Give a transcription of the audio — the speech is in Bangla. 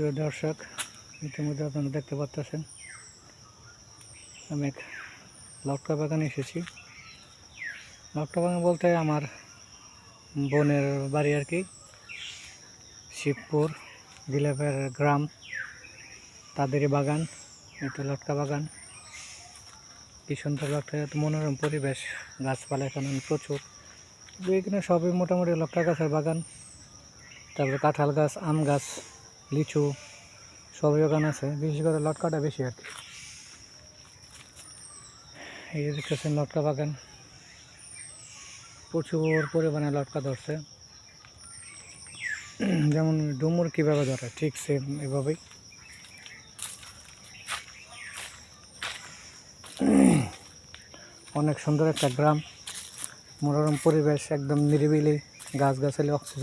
প্রিয় দর্শক, ইতিমধ্যে আপনারা দেখতে পাচ্ছেন আমি এক লটকা বাগানে এসেছি। লটকা বাগান বলতে আমার বোনের বাড়ি আর কি, শিবপুর দিলাপের গ্রাম, তাদেরই বাগান। এটা লটকা বাগান। কি সুন্দর লটকা, মনোরম পরিবেশ, গাছপালা এখানে প্রচুর। এখানে সবই মোটামুটি লটকা গাছের বাগান। তারপরে কাঁঠাল গাছ, আম গাছ, লিচু সবই বাগান আছে। বিশেষ করে লটকাটা বেশি আর কি। এই যে দেখতেছেন লটকা বাগান, প্রচুর পরিমাণে লটকা ধরছে। যেমন ডুমুর কীভাবে ধরে, ঠিক সেম এভাবেই। অনেক সুন্দর একটা গ্রাম, মনোরম পরিবেশ, একদম নিরিবিলি, গাছগাছালি, অক্সিজেন।